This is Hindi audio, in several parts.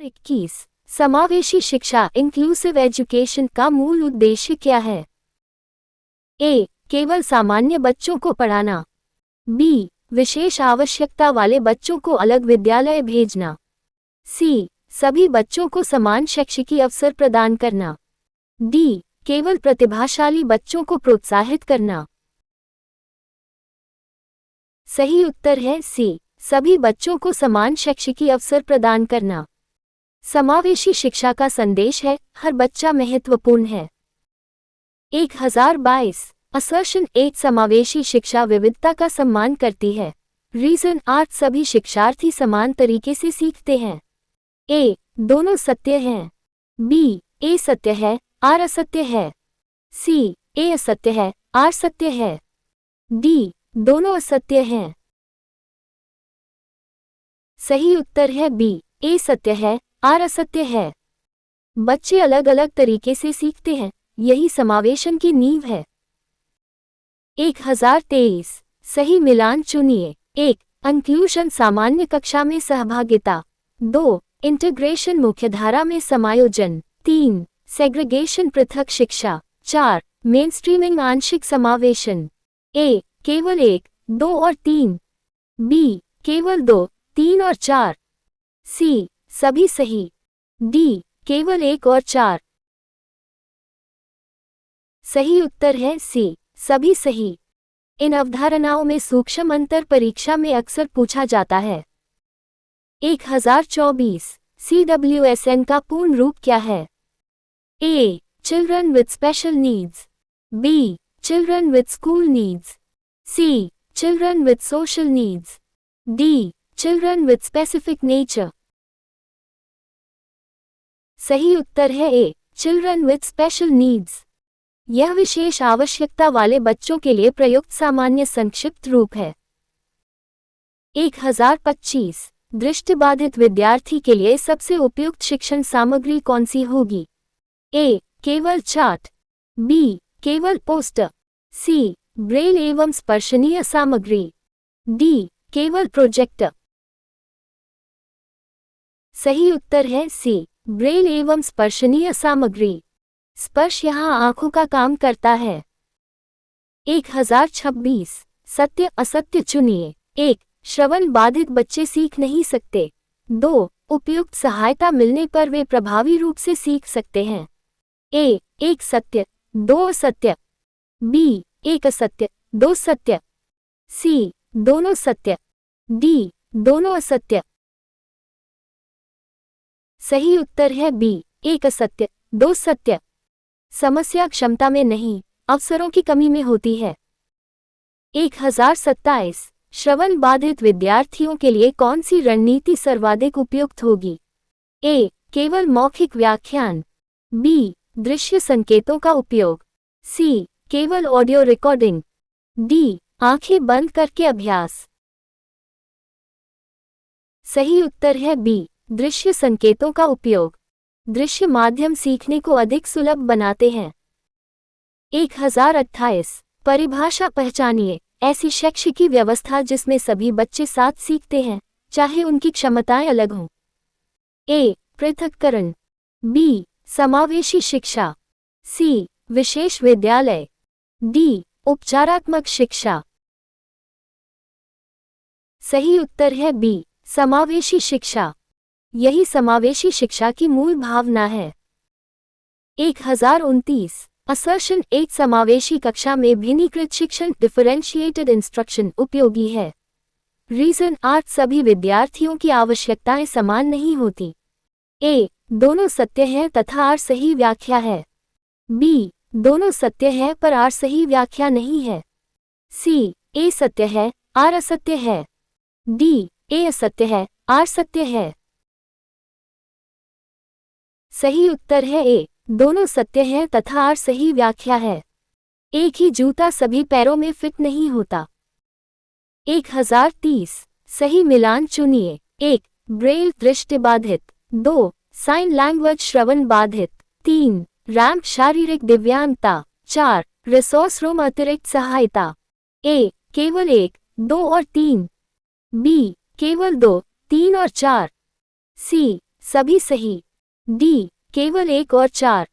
21 समावेशी शिक्षा इंक्लूसिव एजुकेशन का मूल उद्देश्य क्या है? ए. केवल सामान्य बच्चों को पढ़ाना। बी. विशेष आवश्यकता वाले बच्चों को अलग विद्यालय भेजना। सी. सभी बच्चों को समान शैक्षिक अवसर प्रदान करना। डी. केवल प्रतिभाशाली बच्चों को प्रोत्साहित करना। सही उत्तर है सी. सभी बच्चों को समान शैक्षिक अवसर प्रदान करना। समावेशी शिक्षा का संदेश है, हर बच्चा महत्वपूर्ण है। 1022 असर्शन 8 समावेशी शिक्षा विविधता का सम्मान करती है। रीजन 8 सभी शिक्षार्थी समान तरीके से सीखते हैं। ए. दोनों सत्य हैं। बी. ए सत्य है, आर असत्य है। सी. ए असत्य है, आर सत्य है। डी. दोनों असत्य हैं। सही उत्तर है बी. ए सत्य है, आर असत्य है। बच्चे अलग अलग तरीके से सीखते हैं, यही समावेशन की नींव है। 1023 सही मिलान चुनिए। 1. इंक्लूजन सामान्य कक्षा में सहभागिता। 2. इंटीग्रेशन मुख्यधारा में समायोजन। 3. सेग्रीगेशन पृथक शिक्षा। 4. मेनस्ट्रीमिंग आंशिक समावेशन। ए. केवल 1, 2 और 3। बी. केवल 2, 3 और 4। सी. सभी सही। डी. केवल 1 और 4। सही उत्तर है सी. सभी सही। इन अवधारणाओं में सूक्ष्म अंतर परीक्षा में अक्सर पूछा जाता है। 1024 CWSN का पूर्ण रूप क्या है? A. Children with special needs. B. Children with school needs. C. Children with social needs. D. Children with specific nature. सही उत्तर है A. Children with special needs. यह विशेष आवश्यकता वाले बच्चों के लिए प्रयुक्त सामान्य संक्षिप्त रूप है। 1025 दृष्टिबाधित विद्यार्थी के लिए सबसे उपयुक्त शिक्षण सामग्री कौन सी होगी? ए. केवल चार्ट। बी. केवल पोस्टर। सी. ब्रेल एवं स्पर्शनीय सामग्री। डी. केवल प्रोजेक्टर। सही उत्तर है सी. ब्रेल एवं स्पर्शनीय सामग्री। स्पर्श यहाँ आंखों का काम करता है। 1026 सत्य असत्य चुनिए। 1. श्रवण बाधित बच्चे सीख नहीं सकते। 2. उपयुक्त सहायता मिलने पर वे प्रभावी रूप से सीख सकते हैं। ए. 1 सत्य, 2 असत्य। बी. 1 असत्य, 2 सत्य। सी. दोनों सत्य। डी. दोनों असत्य। सही उत्तर है बी. 1 असत्य, 2 सत्य। समस्या क्षमता में नहीं, अवसरों की कमी में होती है। 1027 श्रवण बाधित विद्यार्थियों के लिए कौन सी रणनीति सर्वाधिक उपयुक्त होगी? ए. केवल मौखिक व्याख्यान। बी. दृश्य संकेतों का उपयोग। सी. केवल ऑडियो रिकॉर्डिंग। डी. आंखें बंद करके अभ्यास। सही उत्तर है बी. दृश्य संकेतों का उपयोग। दृश्य माध्यम सीखने को अधिक सुलभ बनाते हैं। 1028 परिभाषा पहचानिए। ऐसी शैक्षिकी व्यवस्था जिसमें सभी बच्चे साथ सीखते हैं, चाहे उनकी क्षमताएं अलग हों। ए. पृथक्करण। बी. समावेशी शिक्षा। सी. विशेष विद्यालय। डी. उपचारात्मक शिक्षा। सही उत्तर है बी. समावेशी शिक्षा। यही समावेशी शिक्षा की मूल भावना है। 1029 असर्शन 8 समावेशी कक्षा में भिन्नीकृत शिक्षण डिफरेंशिएटेड इंस्ट्रक्शन उपयोगी है। रीजन 8 सभी विद्यार्थियों की आवश्यकताएं समान नहीं होती। ए. दोनों सत्य हैं तथा आर सही व्याख्या है। बी. दोनों सत्य है पर आर सही व्याख्या नहीं है। सी. ए सत्य है, आर असत्य है। डी. ए असत्य है, आर सत्य है। सही उत्तर है ए. दोनों सत्य हैं तथा आर सही व्याख्या है। एक ही जूता सभी पैरों में फिट नहीं होता। 1030 सही मिलान चुनिए। 1. ब्रेल दृष्टिबाधित। 2. साइन लैंग्वेज श्रवण बाधित। 3. रैंप शारीरिक दिव्यांगता। 4. रिसोर्स रूम अतिरिक्त सहायता। ए. केवल 1, 2 और 3। बी. केवल 2, 3 और 4। सी. सभी सही। डी केवल 1 और 4।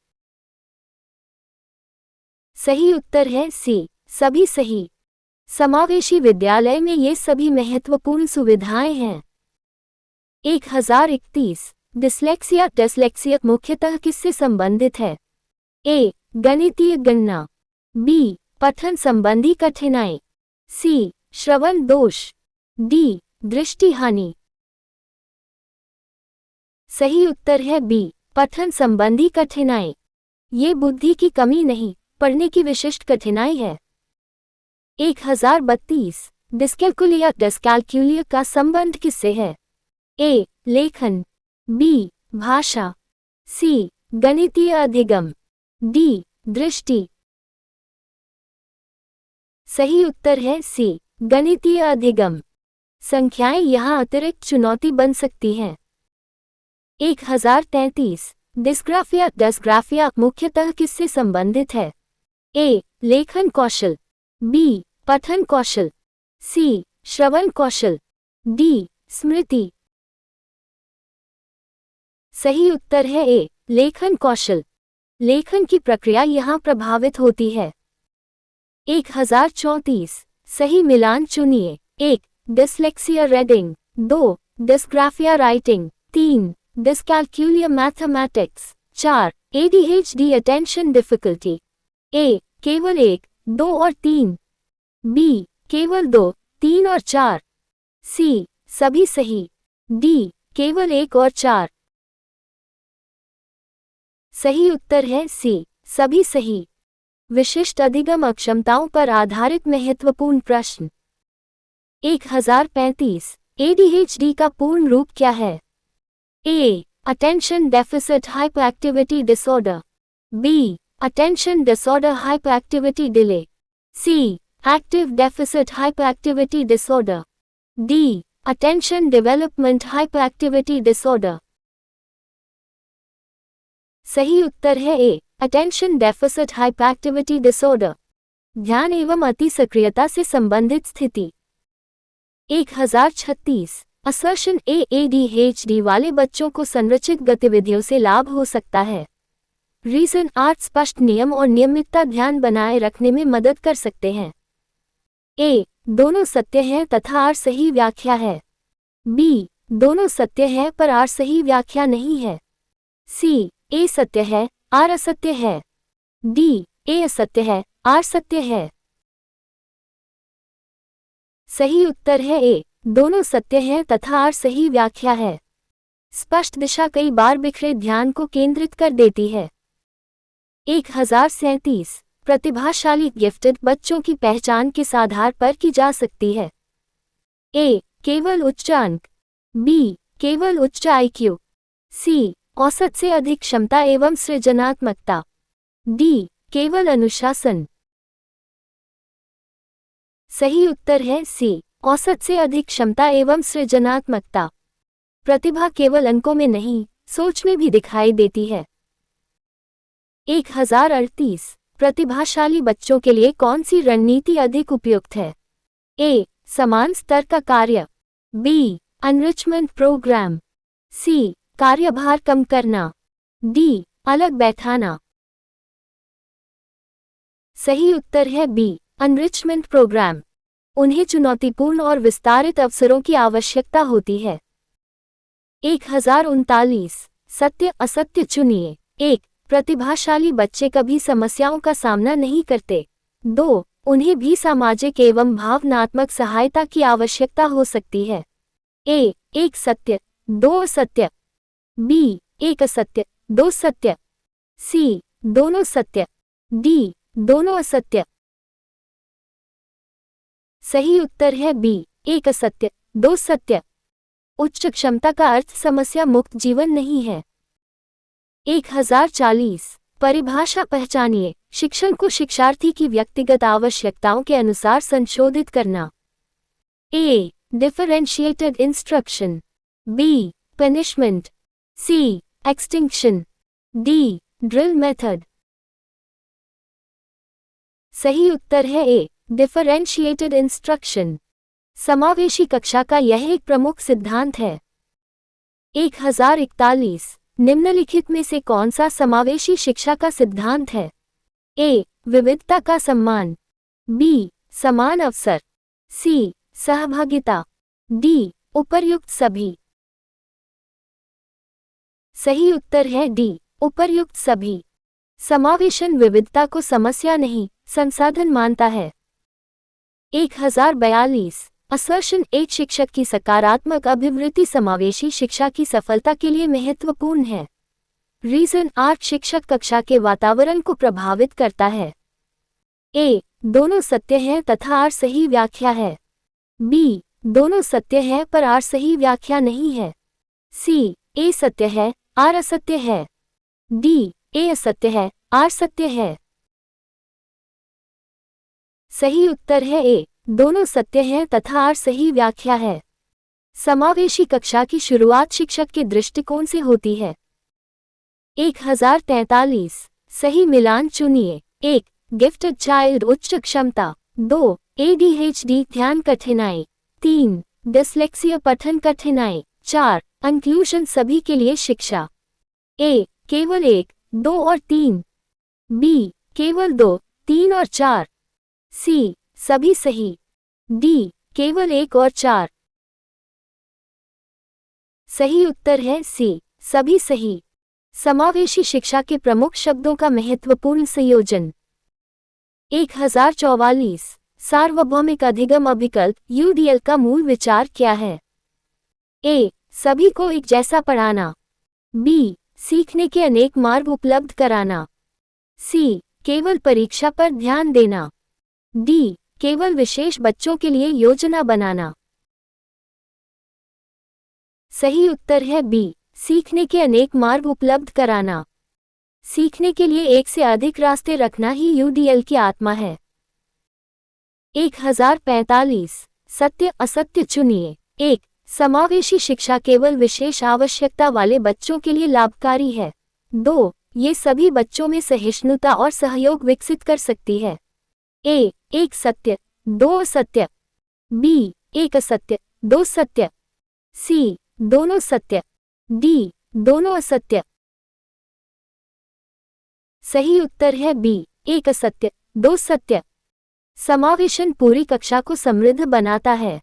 सही उत्तर है सी, सभी सही। समावेशी विद्यालय में ये सभी महत्वपूर्ण सुविधाएं हैं। 1031। डिस्लेक्सिया मुख्यतः किससे संबंधित है? ए गणितीय गणना, बी पठन संबंधी कठिनाई, सी श्रवण दोष, डी दृष्टि हानि। सही उत्तर है बी पठन संबंधी कठिनाई। ये बुद्धि की कमी नहीं, पढ़ने की विशिष्ट कठिनाई है। 1032। डिस्कैल्कुलिया का संबंध किससे है? ए लेखन, बी भाषा, सी गणितीय अधिगम, डी दृष्टि। सही उत्तर है सी गणितीय अधिगम। संख्याएं यहाँ अतिरिक्त चुनौती बन सकती हैं। 1033। डिस्ग्राफिया मुख्यतः किससे संबंधित है? ए लेखन कौशल, बी पठन कौशल, सी श्रवण कौशल, डी स्मृति। सही उत्तर है ए लेखन कौशल। लेखन की प्रक्रिया यहाँ प्रभावित होती है। 1034। सही मिलान चुनिए। 1 dyslexia reading, 2 dysgraphia writing, 3 dyscalculia mathematics, 4 ADHD attention difficulty. A केवल 1, 2 और 3, बी केवल 2, 3 और 4, सी सभी सही, डी केवल 1 और 4। सही उत्तर है सी सभी सही। विशिष्ट अधिगम अक्षमताओं पर आधारित महत्वपूर्ण प्रश्न। 1035। ADHD का पूर्ण रूप क्या है? A attention deficit hyperactivity disorder, B attention disorder hyperactivity delay, C active deficit hyperactivity disorder, D attention development hyperactivity disorder. सही उत्तर है A attention deficit hyperactivity disorder. ध्यान एवं अति सक्रियता से संबंधित स्थिति। 1036। असर्शन ADHD वाले बच्चों को संरचित गतिविधियों से लाभ हो सकता है। रीजन आर्ट स्पष्ट नियम और नियमितता ध्यान बनाए रखने में मदद कर सकते हैं। ए दोनों सत्य है तथा आर सही व्याख्या है, बी दोनों सत्य है पर आर सही व्याख्या नहीं है, सी ए सत्य है आर असत्य है, डी ए असत्य है आर सत्य है। सही उत्तर है ए दोनों सत्य है तथा आर सही व्याख्या है। स्पष्ट दिशा कई बार बिखरे ध्यान को केंद्रित कर देती है। 1037। प्रतिभाशाली गिफ्टेड बच्चों की पहचान किस आधार पर की जा सकती है? ए केवल उच्च अंक, बी केवल उच्च IQ, सी औसत से अधिक क्षमता एवं सृजनात्मकता, डी केवल अनुशासन। सही उत्तर है सी औसत से अधिक क्षमता एवं सृजनात्मकता। प्रतिभा केवल अंकों में नहीं, सोच में भी दिखाई देती है। 1038। प्रतिभाशाली बच्चों के लिए कौन सी रणनीति अधिक उपयुक्त है? ए समान स्तर का कार्य, बी एनरिचमेंट प्रोग्राम, सी कार्यभार कम करना, डी अलग बैठाना। सही उत्तर है बी एनरिचमेंट प्रोग्राम। उन्हें चुनौतीपूर्ण और विस्तारित अवसरों की आवश्यकता होती है। 1039। सत्य असत्य चुनिए। 1 प्रतिभाशाली बच्चे कभी समस्याओं का सामना नहीं करते। 2 उन्हें भी सामाजिक एवं भावनात्मक सहायता की आवश्यकता हो सकती है। ए 1 सत्य 2 असत्य, बी 1 असत्य 2 सत्य, सी दोनों सत्य, डी दोनों असत्य। सही उत्तर है बी 1 असत्य 2 सत्य। उच्च क्षमता का अर्थ समस्या मुक्त जीवन नहीं है। 1040। परिभाषा पहचानिए। शिक्षण को शिक्षार्थी की व्यक्तिगत आवश्यकताओं के अनुसार संशोधित करना। ए डिफरेंशिएटेड इंस्ट्रक्शन, बी पनिशमेंट, सी एक्सटिंक्शन, डी ड्रिल मेथड। सही उत्तर है ए डिफरेंशिएटेड इंस्ट्रक्शन। समावेशी कक्षा का यह एक प्रमुख सिद्धांत है। 1041 निम्नलिखित में से कौन सा समावेशी शिक्षा का सिद्धांत है? ए. विविधता का सम्मान, बी. समान अवसर, सी. सहभागिता, डी. उपर्युक्त सभी। सही उत्तर है डी. उपर्युक्त सभी। समावेशन विविधता को समस्या नहीं, संसाधन मानता है। 1042 असर्शन एक शिक्षक की सकारात्मक अभिवृत्ति समावेशी शिक्षा की सफलता के लिए महत्वपूर्ण है। रीजन आर्ट शिक्षक कक्षा के वातावरण को प्रभावित करता है। ए. दोनों सत्य है तथा आर सही व्याख्या है, बी. दोनों सत्य है पर आर सही व्याख्या नहीं है, सी. ए सत्य है आर असत्य है, डी. ए असत्य है आर सत्य है। सही उत्तर है ए. दोनों सत्य हैं तथा आर सही व्याख्या है। समावेशी कक्षा की शुरुआत शिक्षक के दृष्टिकोण से होती है। 1043 सही मिलान चुनिए। 1. गिफ्टेड चाइल्ड उच्च क्षमता, 2. ADHD ध्यान कठिनाई, 3. डिस्लेक्सिया पठन कठिनाई, 4. इंक्लूजन सभी के लिए शिक्षा। ए. केवल 1, 2 और 3, बी. केवल 2, 3 और 4, सी. सभी सही, डी. केवल 1 और 4। सही उत्तर है सी. सभी सही। समावेशी शिक्षा के प्रमुख शब्दों का महत्वपूर्ण संयोजन। 1044 सार्वभौमिक अधिगम अभिकल्प UDL का मूल विचार क्या है? ए. सभी को एक जैसा पढ़ाना, बी. सीखने के अनेक मार्ग उपलब्ध कराना, सी. केवल परीक्षा पर ध्यान देना, डी. केवल विशेष बच्चों के लिए योजना बनाना। सही उत्तर है बी. सीखने के अनेक मार्ग उपलब्ध कराना। सीखने के लिए एक से अधिक रास्ते रखना ही UDL की आत्मा है। 1045 सत्य असत्य चुनिए। 1. समावेशी शिक्षा केवल विशेष आवश्यकता वाले बच्चों के लिए लाभकारी है। 2. ये सभी बच्चों में सहिष्णुता और सहयोग विकसित कर सकती है। ए. एक सत्य, 2 असत्य, बी. एक असत्य, 2 सत्य, सी. दोनों सत्य, डी. दोनों असत्य। सही उत्तर है बी. एक असत्य, 2 सत्य। समावेशन पूरी कक्षा को समृद्ध बनाता है।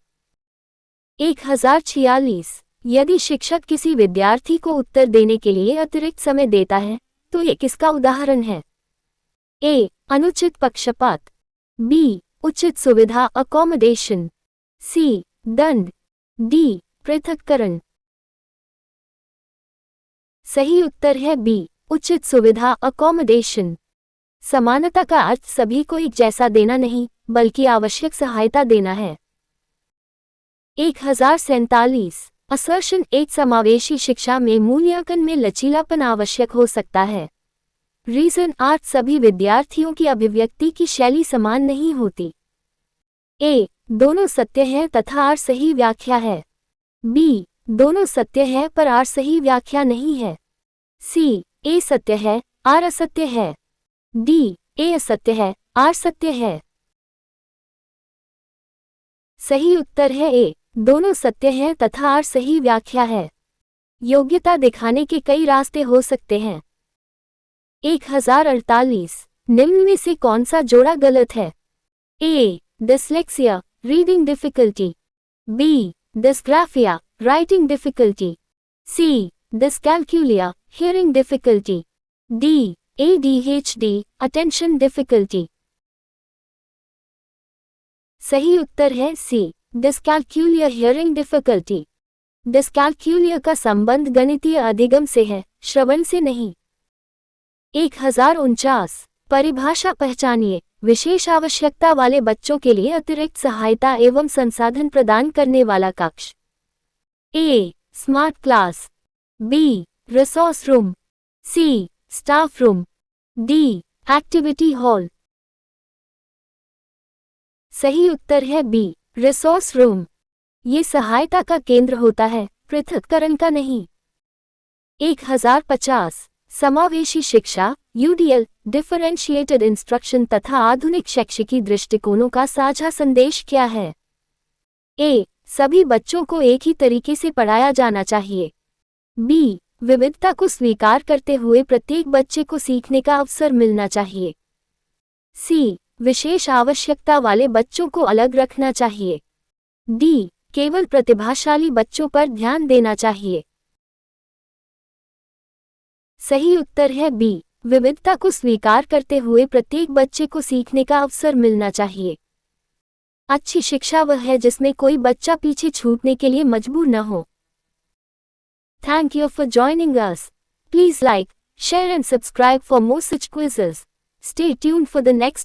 1046 यदि शिक्षक किसी विद्यार्थी को उत्तर देने के लिए अतिरिक्त समय देता है तो ये किसका उदाहरण है? ए. अनुचित पक्षपात, बी. उचित सुविधा अकोमोडेशन, सी. दंड, डी. पृथक्करण। सही उत्तर है बी. उचित सुविधा अकोमोडेशन। समानता का अर्थ सभी को एक जैसा देना नहीं बल्कि आवश्यक सहायता देना है। 1047 असर्शन एक समावेशी शिक्षा में मूल्यांकन में लचीलापन आवश्यक हो सकता है। रीजन आर्ट सभी विद्यार्थियों की अभिव्यक्ति की शैली समान नहीं होती। ए. दोनों सत्य हैं तथा आर सही व्याख्या है, बी. दोनों सत्य है पर आर सही व्याख्या नहीं है, सी. ए सत्य है आर असत्य है, डी. ए असत्य है आर सत्य है। सही उत्तर है ए. दोनों सत्य हैं तथा आर सही व्याख्या है। योग्यता दिखाने के कई रास्ते हो सकते हैं। 1048 निम्न में से कौन सा जोड़ा गलत है? A. Dyslexia reading difficulty, B. Dysgraphia writing difficulty, C. Dyscalculia hearing difficulty, D. ADHD attention difficulty. सही उत्तर है C. Dyscalculia hearing difficulty. Dyscalculia का संबंध गणितीय अधिगम से है, श्रवण से नहीं। 1049 परिभाषा पहचानिए। विशेष आवश्यकता वाले बच्चों के लिए अतिरिक्त सहायता एवं संसाधन प्रदान करने वाला कक्ष। A. Smart class, B. Resource room, C. Staff room, D. Activity hall. सही उत्तर है बी. Resource room. ये सहायता का केंद्र होता है, पृथक्करण का नहीं। 1050 समावेशी शिक्षा UDL डिफरेंशिएटेड इंस्ट्रक्शन तथा आधुनिक शैक्षिकी दृष्टिकोणों का साझा संदेश क्या है? ए. सभी बच्चों को एक ही तरीके से पढ़ाया जाना चाहिए, बी, विविधता को स्वीकार करते हुए प्रत्येक बच्चे को सीखने का अवसर मिलना चाहिए। सी, विशेष आवश्यकता वाले बच्चों को अलग रखना चाहिए। डी, केवल प्रतिभाशाली बच्चों पर ध्यान देना चाहिए। सही उत्तर है बी, विविधता को स्वीकार करते हुए प्रत्येक बच्चे को सीखने का अवसर मिलना चाहिए। अच्छी शिक्षा वह है जिसमें कोई बच्चा पीछे छूटने के लिए मजबूर न हो। Thank you for joining us. Please like, share and subscribe for more such quizzes. Stay tuned for the next